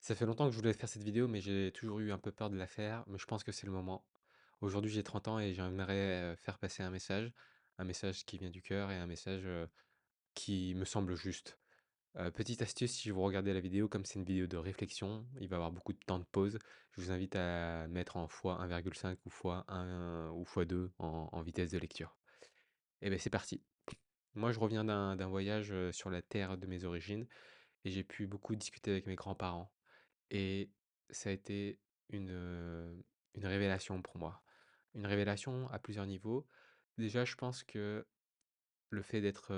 Ça fait longtemps que je voulais faire cette vidéo, mais j'ai toujours eu un peu peur de la faire, mais je pense que c'est le moment. Aujourd'hui, j'ai 30 ans et j'aimerais faire passer un message qui vient du cœur et un message qui me semble juste. Petite astuce, si vous regardez la vidéo, comme c'est une vidéo de réflexion, il va y avoir beaucoup de temps de pause. Je vous invite à mettre en fois 1,5 ou fois 1 ou fois 2 en vitesse de lecture. Et bien c'est parti. Moi, je reviens d'un voyage sur la terre de mes origines et j'ai pu beaucoup discuter avec mes grands-parents. Et ça a été une révélation pour moi. Une révélation à plusieurs niveaux. Déjà, je pense que le fait d'être,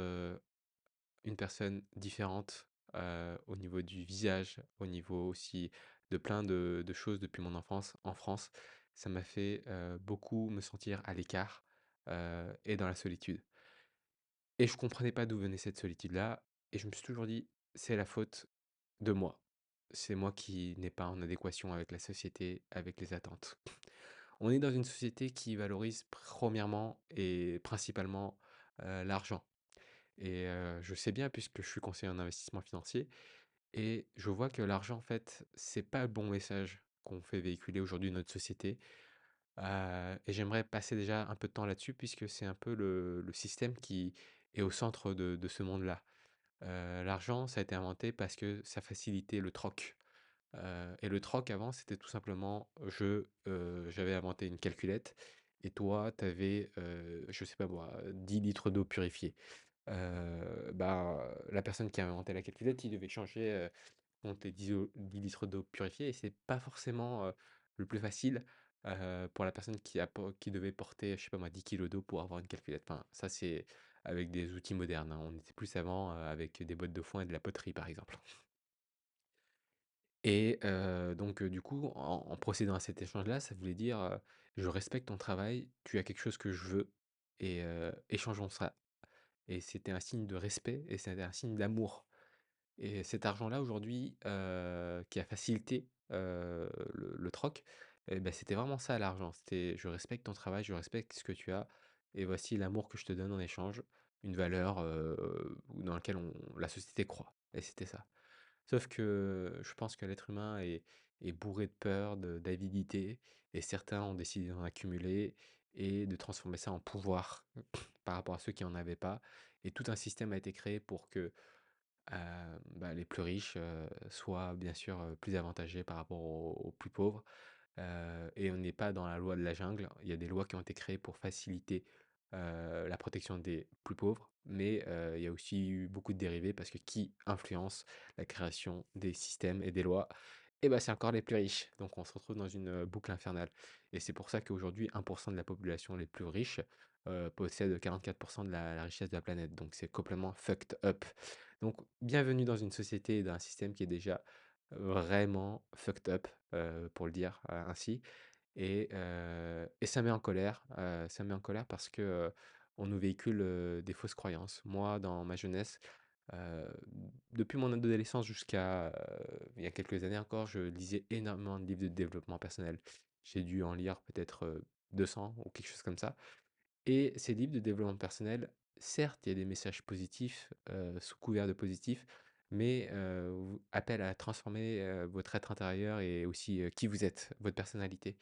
une personne différente, au niveau du visage, au niveau aussi de plein de choses depuis mon enfance en France, ça m'a fait, beaucoup me sentir à l'écart, et dans la solitude. Et je comprenais pas d'où venait cette solitude-là et je me suis toujours dit: «C'est la faute de moi. C'est moi qui n'ai pas en adéquation avec la société, avec les attentes». On est dans une société qui valorise premièrement et principalement, l'argent et je sais bien puisque je suis conseiller en investissement financier et je vois que l'argent, en fait, c'est pas le bon message qu'on fait véhiculer aujourd'hui dans notre société, et j'aimerais passer déjà un peu de temps là-dessus puisque c'est un peu le système qui est au centre de ce monde-là. L'argent, ça a été inventé parce que ça facilitait le troc. Et le troc avant, c'était tout simplement j'avais inventé une calculette et toi, tu avais, je sais pas moi, 10 litres d'eau purifiée. La personne qui a inventé la calculette, il devait changer, contre les 10 litres d'eau purifiée et c'est pas forcément, le plus facile, pour la personne qui devait porter, je sais pas moi, 10 kilos d'eau pour avoir une calculette. Enfin, ça, c'est avec des outils modernes, hein. On était plus avant, avec des bottes de foin et de la poterie, par exemple. Et du coup, en procédant à cet échange-là, ça voulait dire, «Je respecte ton travail, tu as quelque chose que je veux et échangeons ça». Et c'était un signe de respect et c'était un signe d'amour. Et cet argent-là aujourd'hui, qui a facilité, le troc, et bah, c'était vraiment ça l'argent. C'était: «Je respecte ton travail, je respecte ce que tu as et voici l'amour que je te donne en échange, une valeur, dans laquelle la société croit» et c'était ça. Sauf que je pense que l'être humain est bourré de peur, d'avidité et certains ont décidé d'en accumuler et de transformer ça en pouvoir par rapport à ceux qui en avaient pas et tout un système a été créé pour que les plus riches, soient bien sûr, plus avantagés par rapport aux plus pauvres, et on n'est pas dans la loi de la jungle. Il y a des lois qui ont été créées pour faciliter, la protection des plus pauvres, mais il y a aussi eu beaucoup de dérivés parce que qui influence la création des systèmes et des lois? Et ben c'est encore les plus riches. Donc on se retrouve dans une, boucle infernale et c'est pour ça qu'aujourd'hui 1 de la population les plus riches, possède 44 de la richesse de la planète. Donc c'est complètement fucked up. Donc bienvenue dans une société et dans un système qui est déjà vraiment fucked up, pour le dire, ainsi et ça met en colère parce que, on nous véhicule, des fausses croyances. Moi, dans ma jeunesse, heu, depuis mon adolescence jusqu'à, il y a quelques années encore, je lisais énormément de livres de développement personnel. J'ai dû en lire peut-être, 200 ou quelque chose comme ça et ces livres de développement personnel, certes, il y a des messages positifs, sous couvert de positifs, mais vous appellent à transformer, votre être intérieur et aussi, qui vous êtes, votre personnalité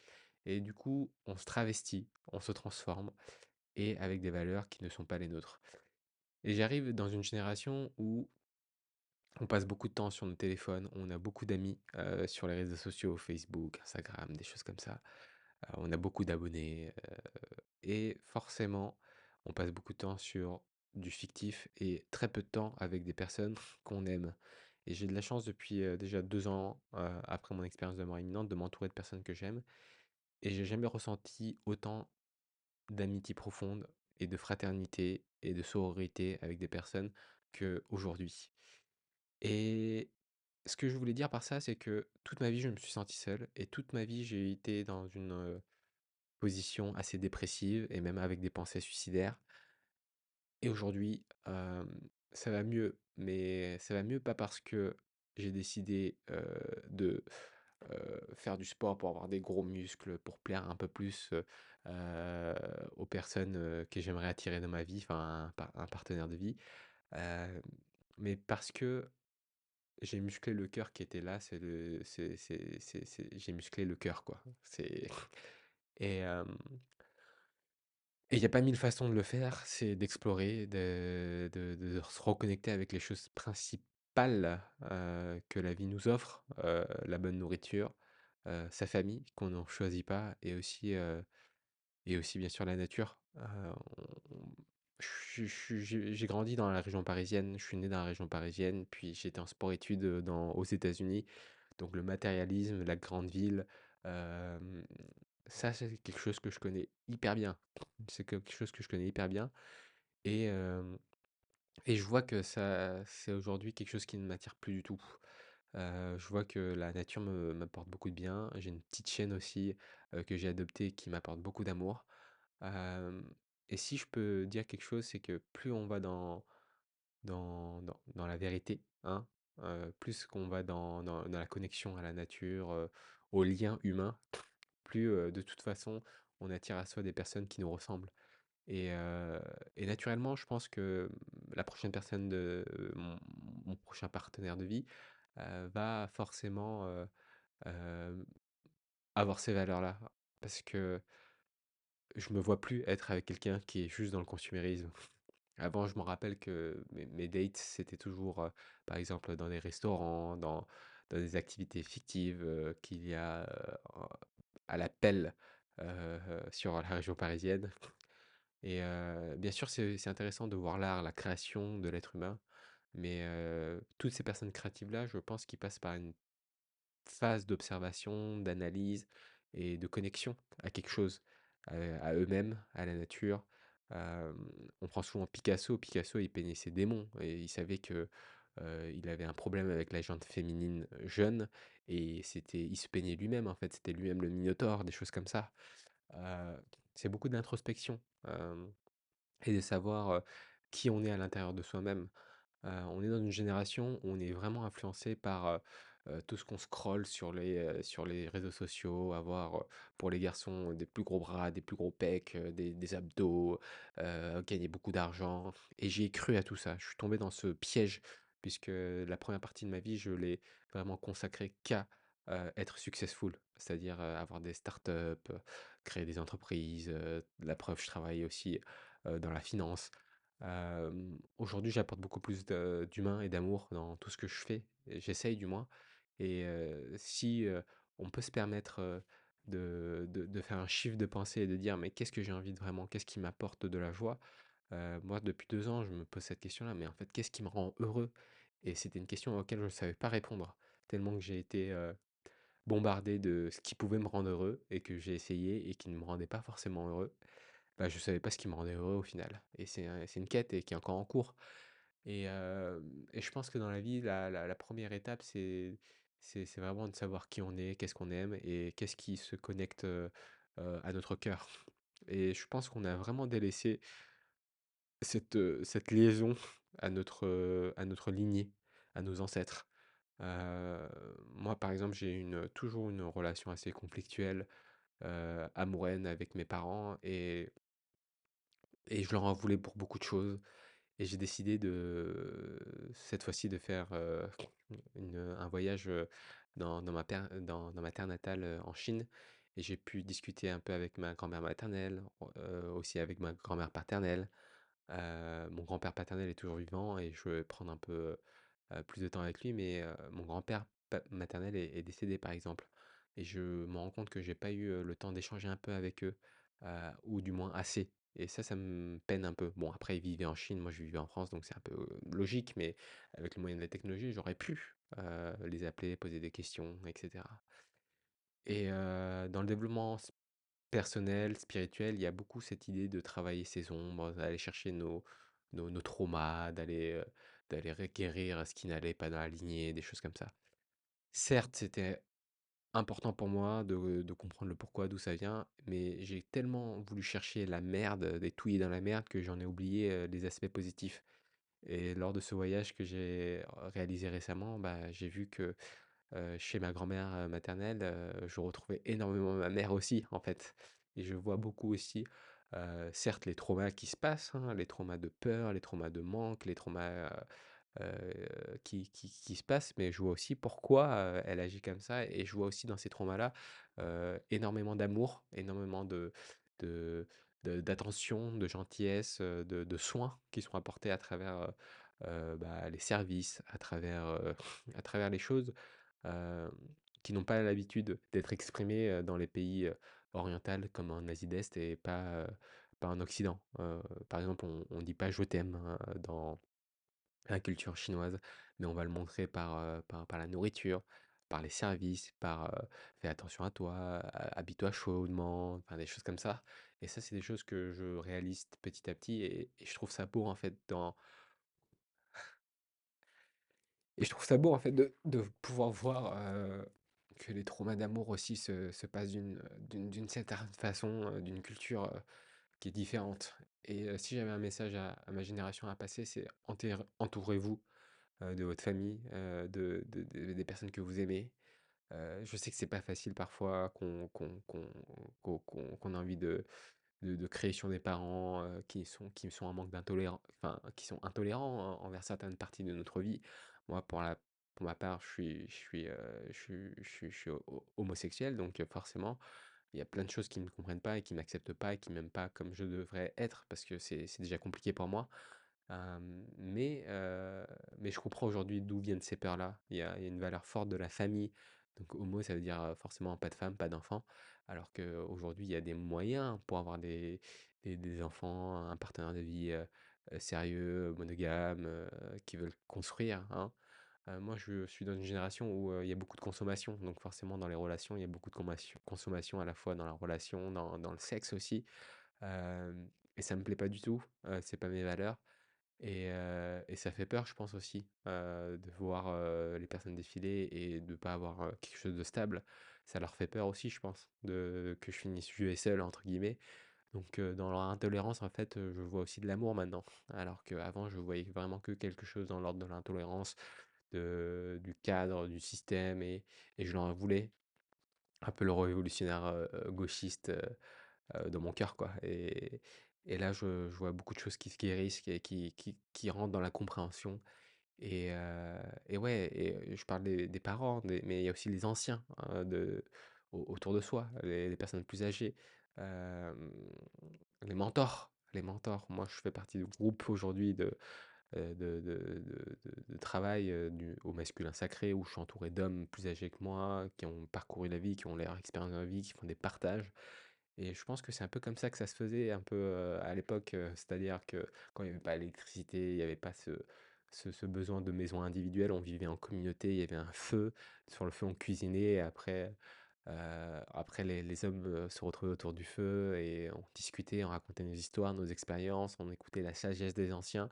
et du coup, on se travestit, on se transforme et avec des valeurs qui ne sont pas les nôtres et j'arrive dans une génération où on passe beaucoup de temps sur nos téléphones, on a beaucoup d'amis, sur les réseaux sociaux, Facebook, Instagram, des choses comme ça. On a beaucoup d'abonnés, et forcément, on passe beaucoup de temps sur du fictif et très peu de temps avec des personnes qu'on aime. Et j'ai de la chance depuis, déjà 2 ans, après mon expérience de mort imminente, de m'entourer de personnes que j'aime et j'ai jamais ressenti autant d'amitié profonde et de fraternité et de sororité avec des personnes qu'aujourd'hui. Et ce que je voulais dire par ça, c'est que toute ma vie, je me suis senti seul et toute ma vie, j'ai été dans une, position assez dépressive et même avec des pensées suicidaires et aujourd'hui, ça va mieux, mais ça va mieux pas parce que j'ai décidé, faire du sport pour avoir des gros muscles, pour plaire un peu plus, aux personnes, que j'aimerais attirer dans ma vie, enfin un partenaire de vie, hem, mais parce que j'ai musclé le cœur qui était là, j'ai musclé le cœur, quoi. C'est et il y a pas 1000 façons de le faire, c'est d'explorer, de se reconnecter avec les choses principales, que la vie nous offre, la bonne nourriture, sa famille qu'on ne choisit pas et aussi bien sûr la nature. On j'ai grandi dans la région parisienne, je suis né dans la région parisienne, puis j'étais en sport-études, aux États-Unis. Donc le matérialisme, la grande ville, hem, ça c'est quelque chose que je connais hyper bien. C'est quelque chose que je connais hyper bien et hem et je vois que ça c'est aujourd'hui quelque chose qui ne m'attire plus du tout. Je vois que la nature m'apporte beaucoup de bien. J'ai une petite chienne aussi, que j'ai adoptée qui m'apporte beaucoup d'amour. Hem et si je peux dire quelque chose, c'est que plus on va dans la vérité, hein, plus qu'on va dans la connexion à la nature, aux liens humains, plus, de toute façon, on attire à soi des personnes qui nous ressemblent et heu et naturellement, je pense que, la prochaine personne de mon prochain partenaire de vie, va forcément, hem, avoir ces valeurs-là. Parce que je me vois plus être avec quelqu'un qui est juste dans le consumérisme. Avant, je me rappelle que mes dates, c'était toujours, par exemple, dans des restaurants, dans des activités fictives, qu'il y a, à l'appel, sur la région parisienne et bien sûr, c'est intéressant de voir l'art, la création de l'être humain, mais toutes ces personnes créatives-là, je pense qu'ils passent par une phase d'observation, d'analyse et de connexion à quelque chose, à eux-mêmes, à la nature. On prend souvent Picasso. Picasso, il peignait ses démons et il savait que, il avait un problème avec la gente féminine, jeune et il se peignait lui-même, en fait. C'était lui-même le Minotaure, des choses comme ça. Heu, c'est beaucoup d'introspection, et de savoir, qui on est à l'intérieur de soi-même. On est dans une génération où on est vraiment influencé par, tout ce qu'on scrolle sur les réseaux sociaux, avoir, pour les garçons, des plus gros bras, des plus gros pecs, des abdos, gagner beaucoup d'argent et j'y ai cru à tout ça. Je suis tombé dans ce piège puisque la première partie de ma vie, je l'ai vraiment consacrée qu'à, être successful, c'est-à-dire, avoir des startups, créer des entreprises, la preuve, je travaille aussi, dans la finance. Aujourd'hui, j'apporte beaucoup plus d'humain et d'amour dans tout ce que je fais, et j'essaye du moins et si, on peut se permettre, de faire un chiffre de pensée et de dire: «Mais qu'est-ce que j'ai envie de vraiment? Qu'est-ce qui m'apporte de la joie?» Moi, depuis 2 ans, je me pose cette question-là, mais en fait, qu'est-ce qui me rend heureux? Et c'était une question auquel je ne savais pas répondre, tellement que j'ai été, bombardé de ce qui pouvait me rendre heureux et que j'ai essayé et qui ne me rendait pas forcément heureux. Bah, je savais pas ce qui me rendait heureux au final et c'est une quête et qui est encore en cours et je pense que dans la vie, la 1re étape, c'est vraiment de savoir qui on est, qu'est-ce qu'on aime et qu'est-ce qui se connecte, à notre cœur et je pense qu'on a vraiment délaissé cette liaison à notre lignée, à nos ancêtres. Moi, par exemple, j'ai toujours une relation assez conflictuelle, amoureuse avec mes parents et je leur en voulais pour beaucoup de choses et j'ai décidé cette fois-ci de faire, un voyage, dans ma terre natale, en Chine et j'ai pu discuter un peu avec ma grand-mère maternelle, aussi avec ma grand-mère paternelle. Mon grand-père paternel est toujours vivant et je vais prendre un peu, plus de temps avec lui, mais mon grand-père maternel est décédé, par exemple et je me rends compte que j'ai pas eu, le temps d'échanger un peu avec eux, ou du moins assez et ça me peine un peu. Bon, après, ils vivaient en Chine, moi je vivais en France, donc c'est un peu, logique, mais avec le moyen de la technologie, j'aurais pu, les appeler, poser des questions et cetera et dans le développement personnel, spirituel, il y a beaucoup cette idée de travailler ses ombres, d'aller chercher nos traumas, d'aller guérir ce qui n'allait pas dans la lignée, des choses comme ça. Certes, c'était important pour moi de comprendre le pourquoi, d'où ça vient, mais j'ai tellement voulu chercher la merde, des touilles dans la merde, que j'en ai oublié, les aspects positifs. Et lors de ce voyage que j'ai réalisé récemment, bah, j'ai vu que chez ma grand-mère, maternelle, je retrouvais énormément ma mère aussi, en fait et je vois beaucoup aussi, certes les traumas qui se passent, hein, les traumas de peur, les traumas de manque, les traumas, qui se passe, mais je vois aussi pourquoi, elle agit comme ça et je vois aussi dans ces traumas-là, énormément d'amour, énormément de d'attention, de gentillesse, de soins qui sont apportés à travers, bah, les services, à travers, à travers les choses, hem, qui n'ont pas l'habitude d'être exprimées, dans les pays, orientales comme en Asie d'Est et pas en Occident. Par exemple, on dit pas «je t'aime», hein, dans la culture chinoise, mais on va le montrer par la nourriture, par les services, «fais attention à toi», «habille-toi chaudement», enfin des choses comme ça et ça, c'est des choses que je réalise petit à petit et je trouve ça beau, en fait, je trouve ça beau, en fait, de pouvoir voir, que les traumas d'amour aussi se passent d'une certaine façon, d'une culture, qui est différente et si j'avais un message à ma génération à passer, c'est entourez-vous de votre famille, des personnes que vous aimez. Je sais que c'est pas facile parfois, qu'on a envie de créer sur des parents, qui sont en manque enfin, qui sont intolérants envers certaines parties de notre vie. Moi, pour ma part, je suis homosexuel, donc forcément, il y a plein de choses qui ne me comprennent pas et qui m'acceptent pas et qui m'aiment pas comme je devrais être parce que c'est déjà compliqué pour moi. Mais je comprends aujourd'hui d'où viennent ces peurs-là. Il y a une valeur forte de la famille. Donc homo, ça veut dire, forcément pas de femme, pas d'enfant. Alors qu'aujourd'hui, il y a des moyens pour avoir des enfants, un partenaire de vie, sérieux, monogame, qui veulent construire, hein. Moi, je suis dans une génération où, il y a beaucoup de consommation. Donc forcément, dans les relations, il y a beaucoup de consommation à la fois dans la relation, dans le sexe aussi. Hem et ça me plaît pas du tout, c'est pas mes valeurs. Et ça fait peur, je pense aussi, de voir, les personnes défiler et de pas avoir, quelque chose de stable. Ça leur fait peur aussi, je pense, de que je finisse «vieux et seul» entre guillemets. Donc dans leur intolérance, en fait, je vois aussi de l'amour maintenant. Alors qu'avant, je voyais vraiment que quelque chose dans l'ordre de l'intolérance, du cadre, du système et je leur en voulais. Un peu le révolutionnaire, gauchiste, dans mon cœur, quoi et là, je vois beaucoup de choses qui se guérissent et qui rentrent dans la compréhension et ouais et je parle des parents, mais il y a aussi les anciens, autour de soi, les personnes plus âgées, hem, les mentors, les mentors. Moi, je fais partie du groupe aujourd'hui de travail, du au masculin sacré où je suis entouré d'hommes plus âgés que moi, qui ont parcouru la vie, qui ont leur expérience de la vie, qui font des partages et je pense que c'est un peu comme ça que ça se faisait un peu, à l'époque, c'est-à-dire que quand il y avait pas l'électricité, il y avait pas ce besoin de maison individuelle, on vivait en communauté, il y avait un feu, sur le feu on cuisinait et après les hommes, se retrouvaient autour du feu et on discutait, on racontait nos histoires, nos expériences, on écoutait la sagesse des anciens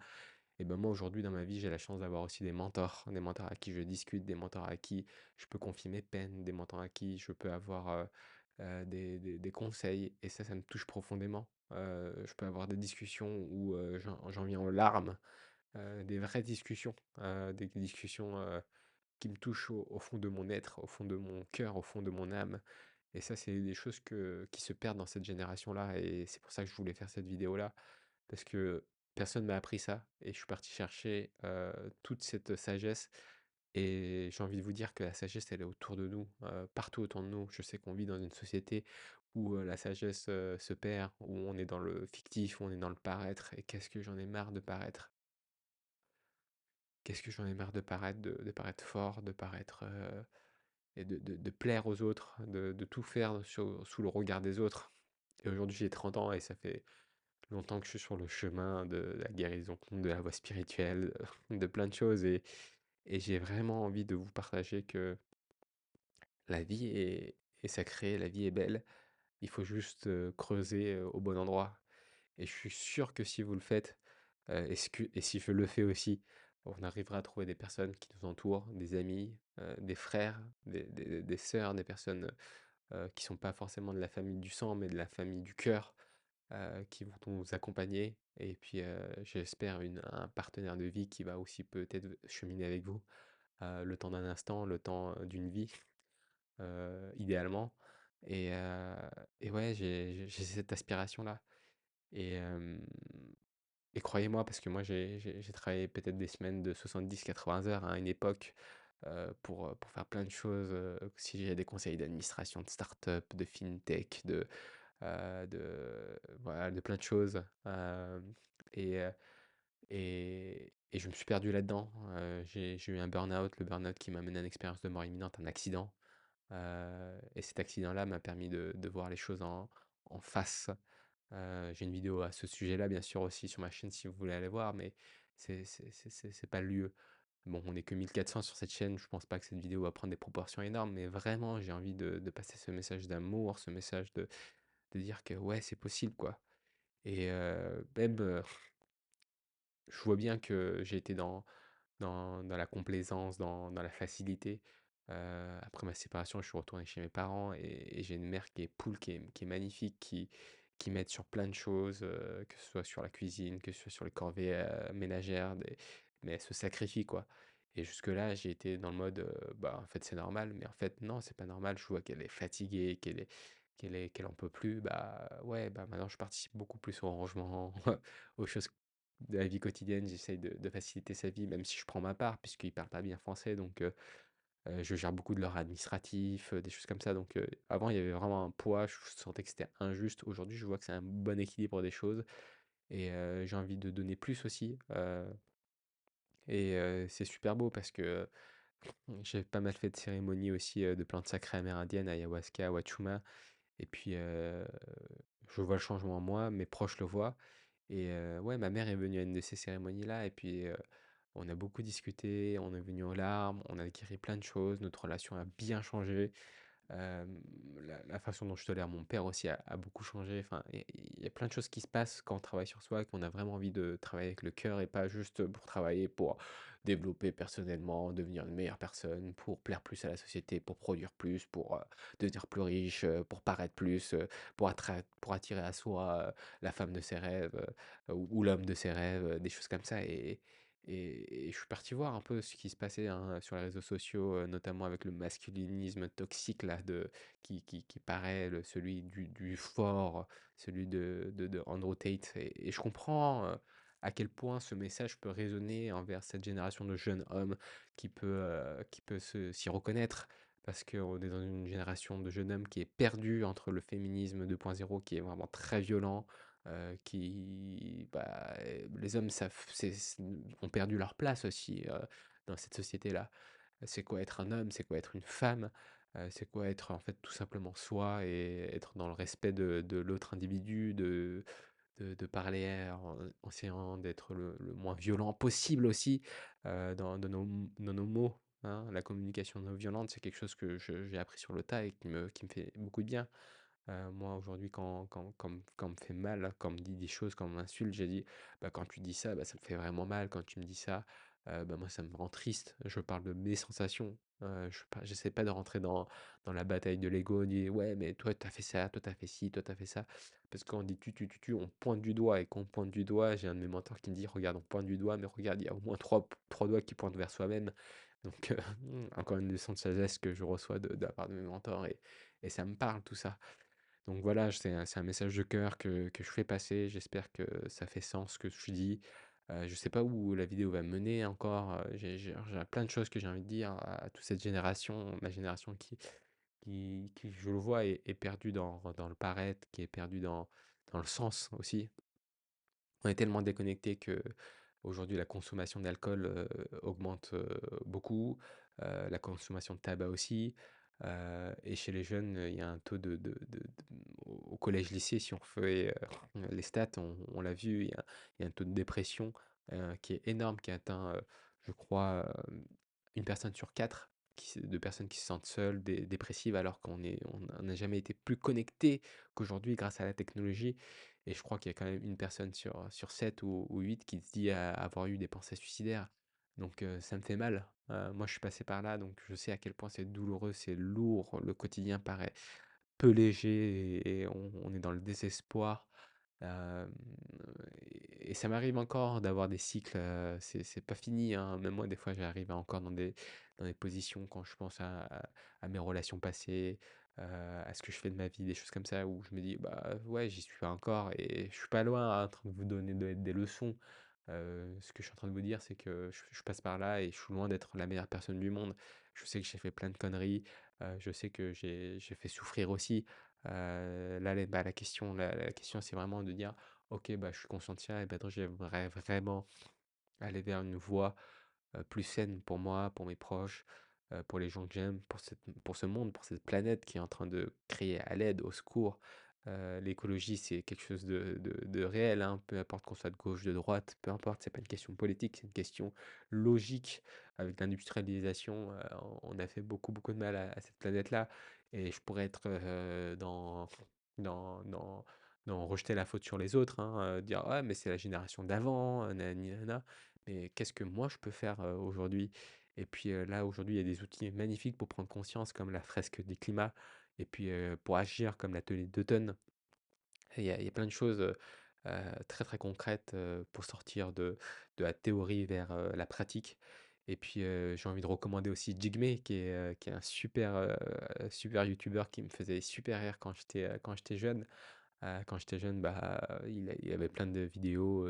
et ben, moi aujourd'hui dans ma vie, j'ai la chance d'avoir aussi des mentors à qui je discute, des mentors à qui je peux confier mes peines, des mentors à qui je peux avoir, des conseils et ça me touche profondément. Je peux avoir des discussions où, j'en viens aux larmes, des vraies discussions, des discussions, qui me touchent au fond de mon être, au fond de mon cœur, au fond de mon âme et ça, c'est des choses qui se perdent dans cette génération-là et c'est pour ça que je voulais faire cette vidéo-là. Parce que personne m'a appris ça et je suis parti chercher, toute cette sagesse et j'ai envie de vous dire que la sagesse, elle est autour de nous, partout autour de nous. Je sais qu'on vit dans une société où, la sagesse, se perd, où on est dans le fictif, où on est dans le paraître et qu'est-ce que j'en ai marre de paraître. Qu'est-ce que j'en ai marre de paraître, de paraître fort, de paraître, et de plaire aux autres, de tout faire sous le regard des autres et aujourd'hui, j'ai 30 ans et ça fait longtemps que je suis sur le chemin de la guérison, de la voie spirituelle, de plein de choses et j'ai vraiment envie de vous partager que la vie est sacrée, la vie est belle. Il faut juste, creuser, au bon endroit et je suis sûr que si vous le faites, et si je le fais aussi, on arrivera à trouver des personnes qui nous entourent, des amis, des frères, des sœurs, des personnes, qui sont pas forcément de la famille du sang, mais de la famille du cœur, qui vont nous accompagner et puis, j'espère un partenaire de vie qui va aussi peut-être cheminer avec vous, le temps d'un instant, le temps, d'une vie, idéalement et heu et ouais, j'ai cette aspiration-là et et croyez-moi, parce que moi j'ai travaillé peut-être des semaines de 70-80 heures à une époque, pour faire plein de choses, si j'ai des conseils d'administration, de start-up, de fintech, de voilà, de plein de choses, et et je me suis perdu là-dedans, j'ai eu un burn-out, le burn-out qui m'a mené à une expérience de mort imminente, un accident, et cet accident-là m'a permis de voir les choses en face. J'ai une vidéo à ce sujet-là, bien sûr, aussi sur ma chaîne si vous voulez aller voir, mais c'est pas le lieu. Bon, on est que 1400 sur cette chaîne, je pense pas que cette vidéo va prendre des proportions énormes, mais vraiment, j'ai envie de passer ce message d'amour, ce message de dire que ouais, c'est possible, quoi. Et même, je vois bien que j'ai été dans la complaisance, dans la facilité. Après ma séparation, je suis retourné chez mes parents et j'ai une mère qui est poule, qui est magnifique, qui m'aide sur plein de choses, que ce soit sur la cuisine, que ce soit sur les corvées ménagères, mais elle se sacrifie, quoi. Et jusque-là, j'ai été dans le mode, bah, en fait, c'est normal, mais en fait, non, c'est pas normal. Je vois qu'elle est fatiguée, qu'elle en peut plus. Bah ouais, bah maintenant, je participe beaucoup plus au rangement, aux choses de la vie quotidienne, j'essaye de faciliter sa vie, même si je prends ma part, puisqu'ils parlent pas bien français, donc je gère beaucoup de leur administratif, des choses comme ça. Donc avant, il y avait vraiment un poids, je sentais que c'était injuste. Aujourd'hui, je vois que c'est un bon équilibre des choses et j'ai envie de donner plus aussi. Et c'est super beau parce que j'ai pas mal fait de cérémonies aussi de plantes sacrées amérindiennes, ayahuasca, wachuma. Et puis je vois le changement en moi, mes proches le voient. Et ouais, ma mère est venue à une de ces cérémonies-là et puis, on a beaucoup discuté, on est venu aux larmes, on a guéri plein de choses, notre relation a bien changé. La façon dont je tolère mon père aussi a beaucoup changé. Enfin, il y a plein de choses qui se passent quand on travaille sur soi, qu'on a vraiment envie de travailler avec le cœur et pas juste pour travailler, pour développer personnellement, devenir une meilleure personne, pour plaire plus à la société, pour produire plus, pour devenir plus riche, pour paraître plus, pour attirer à soi la femme de ses rêves ou l'homme de ses rêves, des choses comme ça. Et je suis parti voir un peu ce qui se passait hein, sur les réseaux sociaux, notamment avec le masculinisme toxique là, qui paraît celui du fort, celui de Andrew Tate. Et je comprends à quel point ce message peut résonner envers cette génération de jeunes hommes qui peut s'y reconnaître. Parce qu'on est dans une génération de jeunes hommes qui est perdue entre le féminisme 2.0 qui est vraiment très violent, bah, les hommes ont perdu leur place aussi dans cette société-là. C'est quoi être un homme? C'est quoi être une femme? C'est quoi être en fait tout simplement soi et être dans le respect de l'autre individu, de parler en essayant d'être le moins violent possible aussi dans nos mots. Hein. La communication non violente, c'est quelque chose que j'ai appris sur le tas et qui me fait beaucoup de bien. Moi, aujourd'hui, quand on me fait mal, quand on me dit des choses, quand on m'insulte, j'ai dit: «Bah, quand tu dis ça, bah, ça me fait vraiment mal. Quand tu me dis ça, bah, moi, ça me rend triste». Je parle de mes sensations. J'essaie pas de rentrer dans la bataille de l'ego, dire: «Ouais, mais toi, tu as fait ça, toi, tu as fait ci, toi, tu as fait ça». Parce que quand on dit: tu», on pointe du doigt et quand on pointe du doigt, j'ai un de mes mentors qui me dit: «Regarde, on pointe du doigt, mais regarde, il y a au moins trois doigts qui pointent vers soi-même». Donc encore une leçon de sagesse que je reçois de la part de mes mentors et ça me parle tout ça. Donc voilà, c'est un message de cœur que je fais passer. J'espère que ça fait sens ce que je dis. Je sais pas où la vidéo va me mener encore. J'ai plein de choses que j'ai envie de dire à toute cette génération, ma génération qui je le vois, est perdue dans le paraître, qui est perdue dans le sens aussi. On est tellement déconnecté que aujourd'hui la consommation d'alcool augmente beaucoup, la consommation de tabac aussi. Et chez les jeunes, il y a un taux au collège-lycée, si on fait les stats, on l'a vu, il y a un taux de dépression qui est énorme, qui atteint, je crois, une personne sur quatre, de personnes qui se sentent seules, dépressives, alors on n'a jamais été plus connecté qu'aujourd'hui grâce à la technologie. Et je crois qu'il y a quand même une personne sur 7 ou 8 qui se dit avoir eu des pensées suicidaires. Donc ça me fait mal. Moi, je suis passé par là, donc je sais à quel point c'est douloureux, c'est lourd. Le quotidien paraît peu léger et on est dans le désespoir. Hem, et ça m'arrive encore d'avoir des cycles, c'est pas fini, hein. Même moi, des fois, j'arrive encore dans des positions quand je pense à mes relations passées, à ce que je fais de ma vie, des choses comme ça où je me dis: «Bah, ouais, j'y suis pas encore et je suis pas loin, en train de vous donner des leçons». Ce que je suis en train de vous dire, c'est que je passe par là et je suis loin d'être la meilleure personne du monde. Je sais que j'ai fait plein de conneries, je sais que j'ai fait souffrir aussi. Là, la question la question, c'est vraiment de dire: «OK, bah, je suis conscient de ça et maintenant j'aimerais vraiment aller vers une voie, plus saine pour moi, pour mes proches, pour les gens que j'aime, pour ce monde, pour cette planète qui est en train de crier à l'aide, au secours. L'écologie, c'est quelque chose de réel, hein, peu importe qu'on soit de gauche, de droite, peu importe, c'est pas une question politique, c'est une question logique. Avec l'industrialisation, on a fait beaucoup, beaucoup de mal à cette planète-là et je pourrais être, dans dans rejeter la faute sur les autres, hein, dire: «Ouais, mais c'est la génération d'avant, nanani nanana». Mais qu'est-ce que moi je peux faire, aujourd'hui? Et puis, là, aujourd'hui, il y a des outils magnifiques pour prendre conscience comme la fresque des climats et puis, pour agir comme l'atelier d'automne. Et il y a plein de choses, très, très concrètes, pour sortir de la théorie vers, la pratique. Et puis, j'ai envie de recommander aussi Jigme qui est un super, super youtubeur qui me faisait super rire quand j'étais jeune. Quand j'étais jeune, bah, il avait plein de vidéos,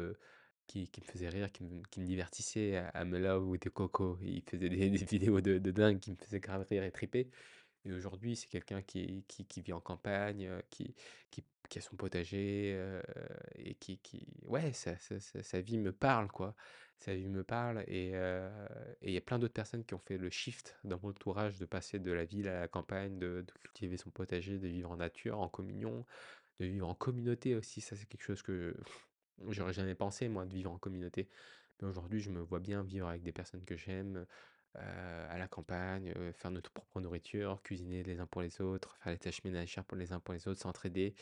qui me faisaient rire, qui me divertissaient. I'm in love with the coco. Il faisait des vidéos de dingue qui me faisaient grave rire et triper. Et aujourd'hui, c'est quelqu'un qui vit en campagne, qui a son potager, et ouais, sa vie me parle, quoi. Sa vie me parle et il y a plein d'autres personnes qui ont fait le shift dans mon entourage de passer de la ville à la campagne, de cultiver son potager, de vivre en nature, en communion, de vivre en communauté aussi. Ça, c'est quelque chose que j'aurais jamais pensé, moi, de vivre en communauté. Mais aujourd'hui, je me vois bien vivre avec des personnes que j'aime, à la campagne, faire notre propre nourriture, cuisiner les uns pour les autres, faire les tâches ménagères pour les uns pour les autres, s'entraider.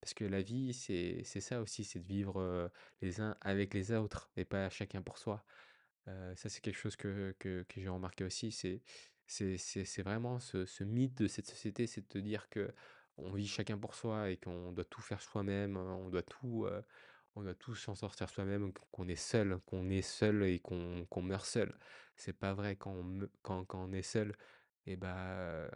Parce que la vie, c'est ça aussi, c'est de vivre, les uns avec les autres et pas chacun pour soi. Ça, c'est quelque chose que j'ai remarqué aussi, c'est vraiment ce mythe de cette société, c'est de te dire que on vit chacun pour soi et qu'on doit tout faire soi-même, on doit tout s'en sortir soi-même, qu'on est seul et qu'on meurt seul. C'est pas vrai quand on est seul et bah,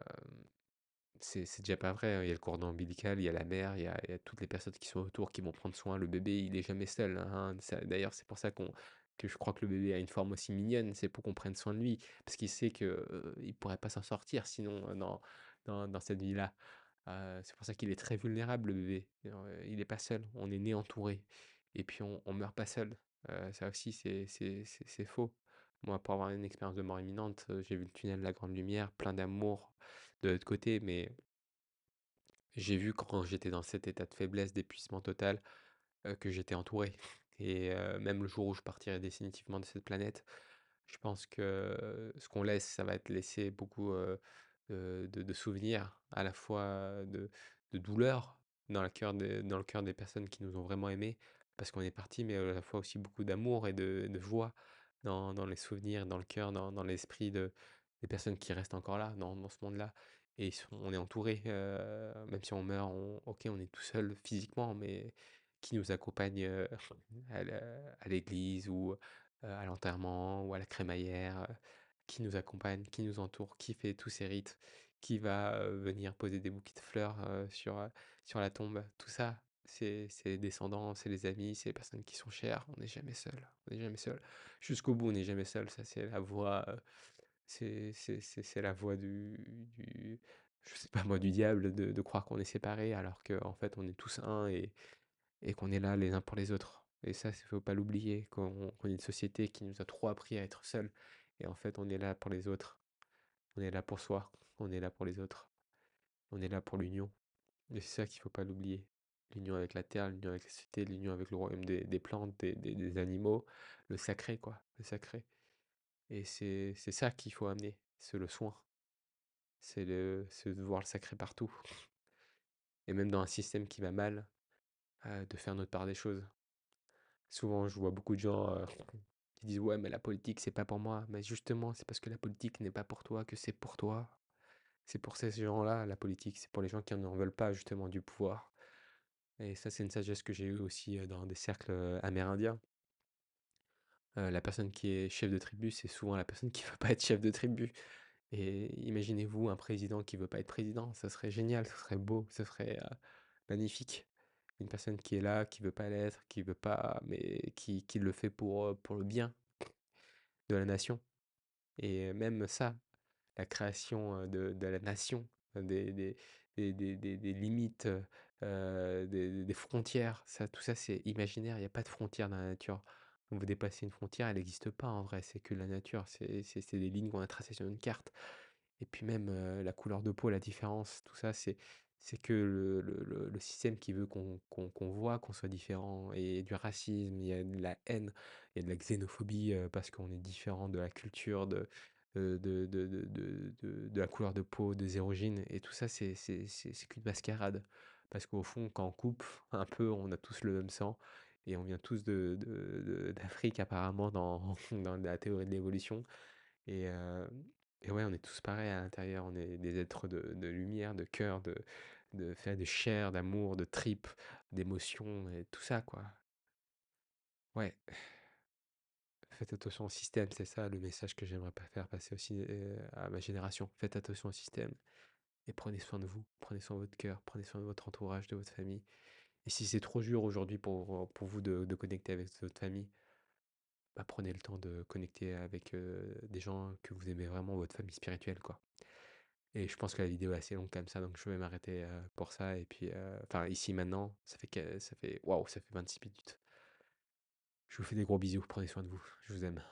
c'est déjà pas vrai, hein. Il y a le cordon ombilical, il y a la mère, il y a toutes les personnes qui sont autour qui vont prendre soin. Le bébé, il est jamais seul, hein. D'ailleurs, c'est pour ça que je crois que le bébé a une forme aussi mignonne, c'est pour qu'on prenne soin de lui. Parce qu'il sait que, il pourrait pas s'en sortir sinon, dans cette vie-là. C'est pour ça qu'il est très vulnérable, le bébé. Il est pas seul, on est né entouré et puis on meurt pas seul. Ça aussi, c'est faux. Moi, pour avoir une expérience de mort imminente, j'ai vu le tunnel de la grande lumière, plein d'amour de l'autre côté, mais j'ai vu quand j'étais dans cet état de faiblesse, d'épuisement total, que j'étais entouré et même le jour où je partirai définitivement de cette planète, je pense que ce qu'on laisse, ça va être laisser beaucoup, de souvenirs, à la fois de douleur dans le cœur des personnes qui nous ont vraiment aimés, parce qu'on est parti, mais à la fois aussi beaucoup d'amour et de joie dans les souvenirs, dans le cœur, dans l'esprit des personnes qui restent encore là, dans ce monde-là et on est entouré, même si on meurt, OK, on est tout seul physiquement, mais qui nous accompagne, à l'église ou, à l'enterrement ou à la crémaillère, qui nous accompagne, qui nous entoure, qui fait tous ces rites, qui va, venir poser des bouquets de fleurs, sur la tombe. Tout ça, c'est les descendants, c'est les amis, c'est les personnes qui sont chères. On n'est jamais seul, on n'est jamais seul. Jusqu'au bout, on n'est jamais seul. Ça, c'est la voie, c'est la voie du je sais pas moi, du diable de croire qu'on est séparés alors qu'en fait, on est tous un et qu'on est là les uns pour les autres. Et ça, faut pas l'oublier, qu'on est une société qui nous a trop appris à être seuls. Et en fait, on est là pour les autres. On est là pour soi. On est là pour les autres. On est là pour l'union. Et c'est ça qu'il faut pas l'oublier. L'union avec la terre, l'union avec la société, l'union avec le royaume des plantes, des animaux. Le sacré, quoi. Le sacré. Et c'est ça qu'il faut amener. C'est le soin. C'est de voir le sacré partout. Et même dans un système qui va mal, de faire notre part des choses. Souvent, je vois beaucoup de gens, qui disent: «Ouais, mais la politique, c'est pas pour moi». Mais justement, c'est parce que la politique n'est pas pour toi que c'est pour toi. C'est pour ces gens-là, la politique, c'est pour les gens qui n'en veulent pas justement du pouvoir. Et ça, c'est une sagesse que j'ai eue aussi, dans des cercles, amérindiens. La personne qui est chef de tribu, c'est souvent la personne qui veut pas être chef de tribu. Et imaginez-vous un président qui veut pas être président, ça serait génial, ce serait beau, ce serait, magnifique. Une personne qui est là, qui veut pas l'être, qui veut pas mais qui le fait pour le bien de la nation et même ça, la création, de la nation, des des limites, des frontières, ça tout ça c'est imaginaire, il y a pas de frontières dans la nature. Quand vous dépassez une frontière, elle n'existe pas en vrai, c'est que la nature, c'est des lignes qu'on a tracées sur une carte. Et puis même, la couleur de peau, la différence, tout ça, c'est que le système qui veut qu'on voit qu'on soit différent et du racisme, il y a de la haine, il y a de la xénophobie, parce qu'on est différent de la culture, de la couleur de peau, des origines et tout ça, c'est qu'une mascarade. Parce qu'au fond, quand on coupe un peu, on a tous le même sang et on vient tous d'Afrique apparemment dans dans la théorie de l'évolution et ouais, on est tous pareils à l'intérieur, on est des êtres de lumière, de cœur, de fait de chair, d'amour, de tripes, d'émotions et tout ça, quoi. Ouais, faites attention au système, c'est ça le message que j'aimerais pas faire passer aussi, à ma génération. Faites attention au système et prenez soin de vous, prenez soin de votre cœur, prenez soin de votre entourage, de votre famille. Et si c'est trop dur aujourd'hui pour vous de connecter avec votre famille, bah, prenez le temps de connecter avec, des gens que vous aimez vraiment, votre famille spirituelle, quoi. Et je pense que la vidéo est assez longue comme ça, donc je vais m'arrêter, pour ça et puis, enfin ici maintenant, ça fait waouh, ça fait 26 minutes. Je vous fais des gros bisous, prenez soin de vous, je vous aime.